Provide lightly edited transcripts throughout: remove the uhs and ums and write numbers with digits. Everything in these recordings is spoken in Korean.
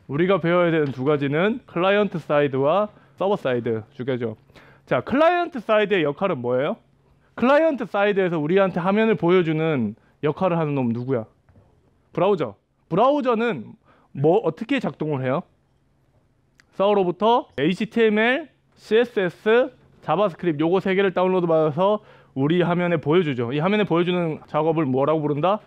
우리가 배워야 되는 두 가지는 클라이언트 사이드와 서버 사이드 두 개죠. 자, 클라이언트 사이드의 역할은 뭐예요? 클라이언트 사이드에서 우리한테 화면을 보여주는 역할을 하는 놈 누구야? 브라우저. 브라우저는 뭐 어떻게 작동을 해요? 서버로부터 HTML, CSS, 자바스크립트 요거 세 개를 다운로드 받아서 우리 화면에 보여주죠. 이 화면에 보여주는 작업을 뭐라고 부른다?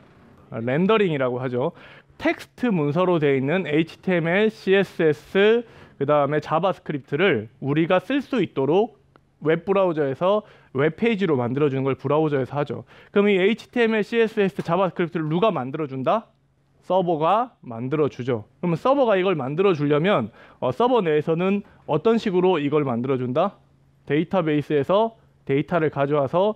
렌더링이라고 하죠. 텍스트 문서로 되어 있는 HTML, CSS, 그 다음에 자바스크립트를 우리가 쓸 수 있도록 웹브라우저에서 웹페이지로 만들어주는 걸 브라우저에서 하죠. 그럼 이 HTML, CSS, 자바스크립트를 누가 만들어준다? 서버가 만들어주죠. 그러면 서버가 이걸 만들어주려면 서버 내에서는 어떤 식으로 이걸 만들어준다? 데이터베이스에서 데이터를 가져와서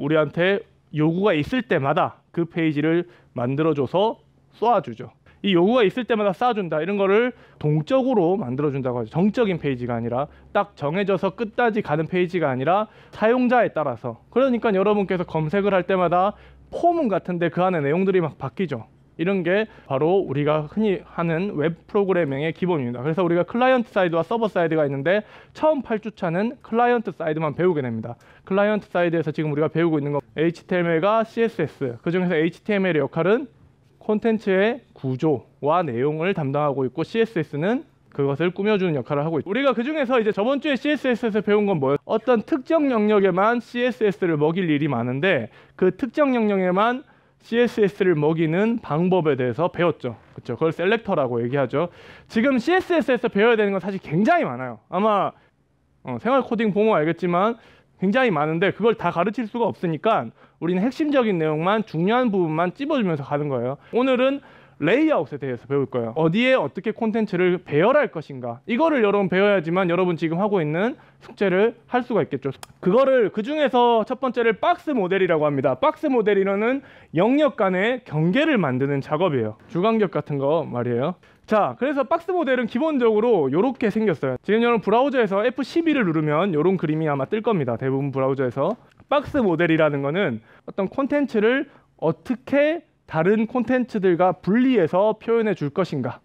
우리한테 요구가 있을 때마다 그 페이지를 만들어줘서 쏘아주죠. 이 요구가 있을 때마다 쏴준다. 이런 거를 동적으로 만들어준다고 하죠. 정적인 페이지가 아니라 딱 정해져서 끝까지 가는 페이지가 아니라 사용자에 따라서. 그러니까 여러분께서 검색을 할 때마다 폼 같은데 그 안에 내용들이 막 바뀌죠. 이런 게 바로 우리가 흔히 하는 웹 프로그래밍의 기본입니다. 그래서 우리가 클라이언트 사이드와 서버 사이드가 있는데 처음 8주차는 클라이언트 사이드만 배우게 됩니다. 클라이언트 사이드에서 지금 우리가 배우고 있는 건 HTML과 CSS, 그 중에서 HTML의 역할은 콘텐츠의 구조와 내용을 담당하고 있고 CSS는 그것을 꾸며주는 역할을 하고 있죠. 우리가 그 중에서 이제 저번 주에 CSS에서 배운 건 뭐예요? 어떤 특정 영역에만 CSS를 먹일 일이 많은데 그 특정 영역에만 CSS를 먹이는 방법에 대해서 배웠죠. 그렇죠? 그걸 셀렉터라고 얘기하죠. 지금 CSS에서 배워야 되는 건 사실 굉장히 많아요. 아마 생활 코딩 보면 알겠지만 굉장히 많은데 그걸 다 가르칠 수가 없으니까 우리는 핵심적인 내용만 중요한 부분만 찝어주면서 가는 거예요. 오늘은 레이아웃에 대해서 배울 거예요. 어디에 어떻게 콘텐츠를 배열할 것인가, 이거를 여러분 배워야지만 여러분 지금 하고 있는 숙제를 할 수가 있겠죠. 그거를 그 중에서 첫 번째를 박스 모델이라고 합니다. 박스 모델이라는 영역 간의 경계를 만드는 작업이에요. 주간격 같은 거 말이에요. 자, 그래서 박스 모델은 기본적으로 이렇게 생겼어요. 지금 여러분 브라우저에서 F12를 누르면 이런 그림이 아마 뜰 겁니다. 대부분 브라우저에서. 박스 모델이라는 거는 어떤 콘텐츠를 어떻게 다른 콘텐츠들과 분리해서 표현해 줄 것인가,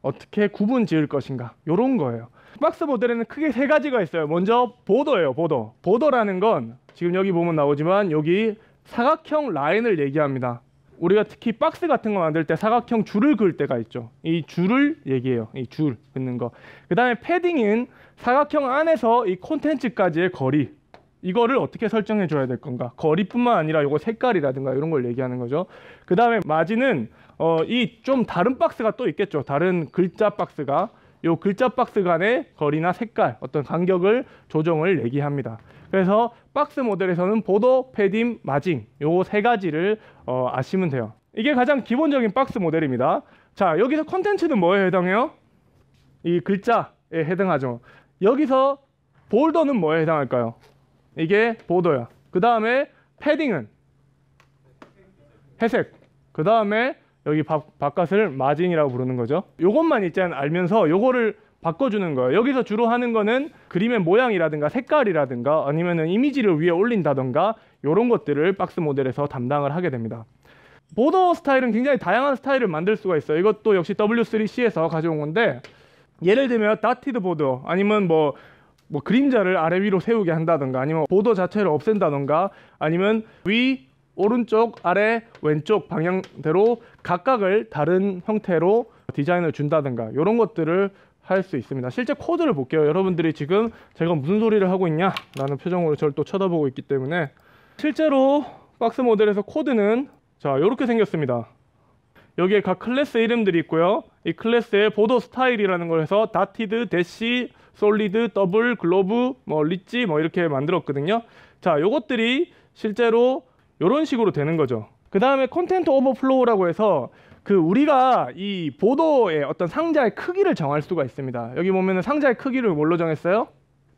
어떻게 구분 지을 것인가, 이런 거예요. 박스 모델에는 크게 세 가지가 있어요. 먼저 보더예요. 보더. 보더라는 건 지금 여기 보면 나오지만 여기 사각형 라인을 얘기합니다. 우리가 특히 박스 같은 거 만들 때 사각형 줄을 그을 때가 있죠. 이 줄을 얘기해요. 이 줄 긋는 거. 그 다음에 패딩은 사각형 안에서 이 콘텐츠까지의 거리, 이거를 어떻게 설정해 줘야 될 건가, 거리뿐만 아니라 이거 색깔이라든가 이런 걸 얘기하는 거죠. 그 다음에 마진은 이 좀 다른 박스가 또 있겠죠. 다른 글자 박스가, 요 글자 박스 간의 거리나 색깔, 어떤 간격을 조정을 얘기합니다. 그래서 박스 모델에서는 보더, 패딩, 마진 요 세 가지를 아시면 돼요. 이게 가장 기본적인 박스 모델입니다. 자, 여기서 콘텐츠는 뭐에 해당해요? 이 글자에 해당하죠. 여기서 볼더는 뭐에 해당할까요? 이게 보더야. 그 다음에 패딩은 회색. 그 다음에 여기 바깥을 마진이라고 부르는 거죠. 요것만 일단 알면서 요거를 바꿔주는 거예요. 여기서 주로 하는 거는 그림의 모양이라든가 색깔이라든가 아니면은 이미지를 위에 올린다던가 요런 것들을 박스 모델에서 담당을 하게 됩니다. 보더 스타일은 굉장히 다양한 스타일을 만들 수가 있어요. 이것도 역시 W3C에서 가져온 건데, 예를 들면 다티드 보더, 아니면 뭐 그림자를 아래 위로 세우게 한다던가, 아니면 보더 자체를 없앤다던가, 아니면 위, 오른쪽, 아래, 왼쪽 방향대로 각각을 다른 형태로 디자인을 준다던가 이런 것들을 할 수 있습니다. 실제 코드를 볼게요. 여러분들이 지금 제가 무슨 소리를 하고 있냐 라는 표정으로 저를 또 쳐다보고 있기 때문에, 실제로 박스 모델에서 코드는 자 이렇게 생겼습니다. 여기에 각 클래스 이름들이 있고요. 이 클래스의 보더 스타일이라는 걸 해서 다티드, 대시, 솔리드, 더블, 글로브, 리치 이렇게 만들었거든요. 자, 요것들이 실제로 이런 식으로 되는 거죠. 그 다음에 컨텐트 오버플로우라고 해서 우리가 이 보더의 어떤 상자의 크기를 정할 수가 있습니다. 여기 보면은 상자의 크기를 뭘로 정했어요?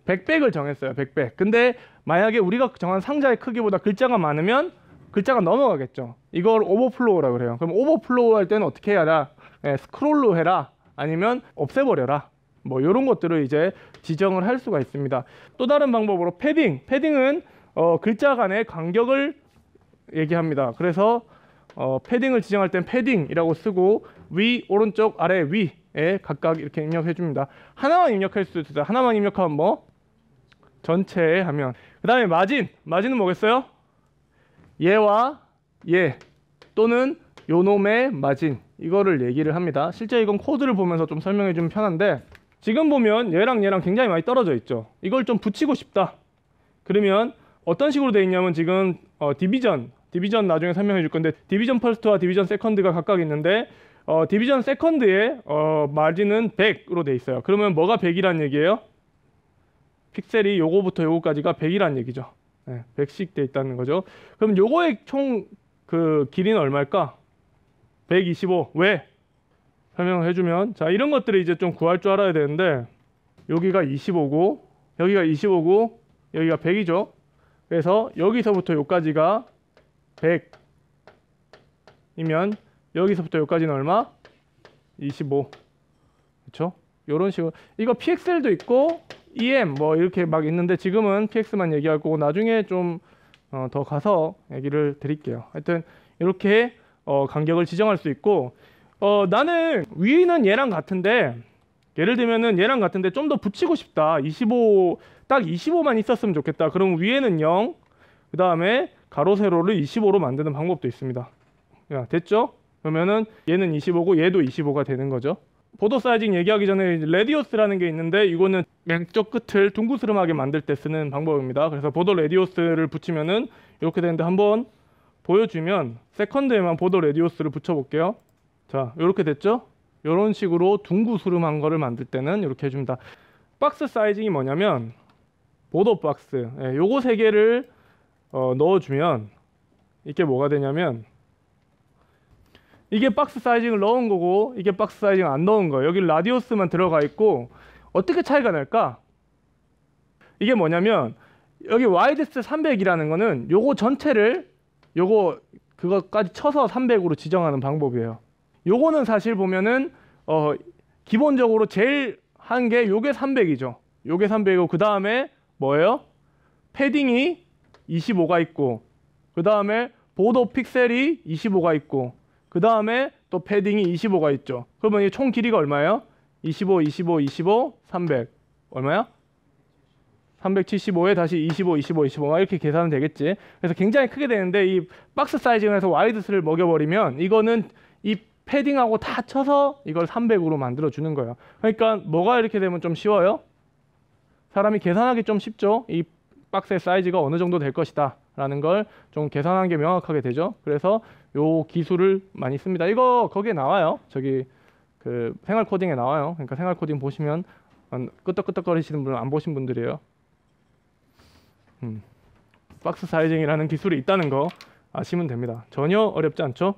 100백을 정했어요. 100백. 근데 만약에 우리가 정한 상자의 크기보다 글자가 많으면 글자가 넘어가겠죠. 이걸 오버플로우라고 그래요. 그럼 오버플로우 할 때는 어떻게 해야 하라? 스크롤로 해라, 아니면 없애버려라, 이런 것들을 이제 지정을 할 수가 있습니다. 또 다른 방법으로 패딩은 글자 간의 간격을 얘기합니다. 그래서 패딩을 지정할 땐 패딩이라고 쓰고 위 오른쪽 아래 위에 각각 이렇게 입력해 줍니다. 하나만 입력할 수도 있어요. 하나만 입력하면 뭐 전체에 하면 그 다음에 마진은 뭐겠어요? 얘와 얘 또는 요놈의 마진 이거를 얘기를 합니다. 실제 이건 코드를 보면서 좀 설명해 주면 편한데 지금 보면 얘랑 굉장히 많이 떨어져 있죠. 이걸 좀 붙이고 싶다. 그러면 어떤 식으로 되어 있냐면 지금 디비전 나중에 설명해 줄 건데 디비전 퍼스트와 디비전 세컨드가 각각 있는데 디비전 세컨드의 마진은 100으로 되어 있어요. 그러면 뭐가 100이란 얘기예요? 픽셀이 요거부터 요거까지가 100이란 얘기죠. 네, 100씩 돼 있다는 거죠. 그럼 요거의 총 그 길이는 얼마일까? 125. 왜? 설명을 해주면 자 이런 것들을 이제 좀 구할 줄 알아야 되는데 여기가 25고 여기가 25고 여기가 100이죠. 그래서 여기서부터 여기까지가 100이면 여기서부터 여기까지는 얼마? 25. 그렇죠? 요런 식으로 이거 PXL도 있고 EM 뭐 이렇게 막 있는데 지금은 PX만 얘기할 거고 나중에 좀 더 가서 얘기를 드릴게요. 하여튼 이렇게 간격을 지정할 수 있고 나는 위는 얘랑 같은데 예를 들면은 얘랑 같은데 좀 더 붙이고 싶다. 25 딱 25만 있었으면 좋겠다. 그럼 위에는 0 그 다음에 가로 세로를 25로 만드는 방법도 있습니다. 야, 됐죠? 그러면은 얘는 25고 얘도 25가 되는 거죠. 보도 사이징 얘기하기 전에 레디오스라는 게 있는데 이거는 양쪽 끝을 둥그스름하게 만들 때 쓰는 방법입니다. 그래서 보도 레디오스를 붙이면은 이렇게 되는데 한번 보여주면 세컨드에만 보도 레디오스를 붙여볼게요. 자, 이렇게 됐죠? 이런 식으로 둥그스름한 거를 만들 때는 이렇게 해줍니다. 박스 사이징이 뭐냐면 보도 박스 요거 세 개를 넣어주면 이게 뭐가 되냐면 이게 박스 사이징을 넣은 거고 이게 박스 사이징 안 넣은 거예요. 여기 라디오스만 들어가 있고 어떻게 차이가 날까? 이게 뭐냐면 여기 와이드스 300이라는 거는 요거 전체를 그거까지 쳐서 300으로 지정하는 방법이에요. 요거는 사실 보면은 기본적으로 제일 한 게 요게 300이죠. 요게 300이고 그 다음에 뭐예요? 패딩이 25가 있고 그 다음에 보도 픽셀이 25가 있고 그 다음에 또 패딩이 25가 있죠. 그러면 이 총 길이가 얼마예요? 25, 25, 25, 300 얼마야? 375에 다시 25, 25, 25 이렇게 계산은 되겠지. 그래서 굉장히 크게 되는데 이 박스 사이징을 해서 와이드스를 먹여버리면 이거는 이 패딩하고 다 쳐서 이걸 300으로 만들어 주는 거예요. 그러니까 뭐가 이렇게 되면 좀 쉬워요? 사람이 계산하기 좀 쉽죠. 이 박스의 사이즈가 어느 정도 될 것이다 라는 걸 좀 계산한 게 명확하게 되죠. 그래서 요 기술을 많이 씁니다. 이거 거기에 나와요. 저기 그 생활 코딩에 나와요. 그러니까 생활 코딩 보시면 끄떡끄떡거리시는 분은 안 보신 분들이에요. 박스 사이징이라는 기술이 있다는 거 아시면 됩니다. 전혀 어렵지 않죠?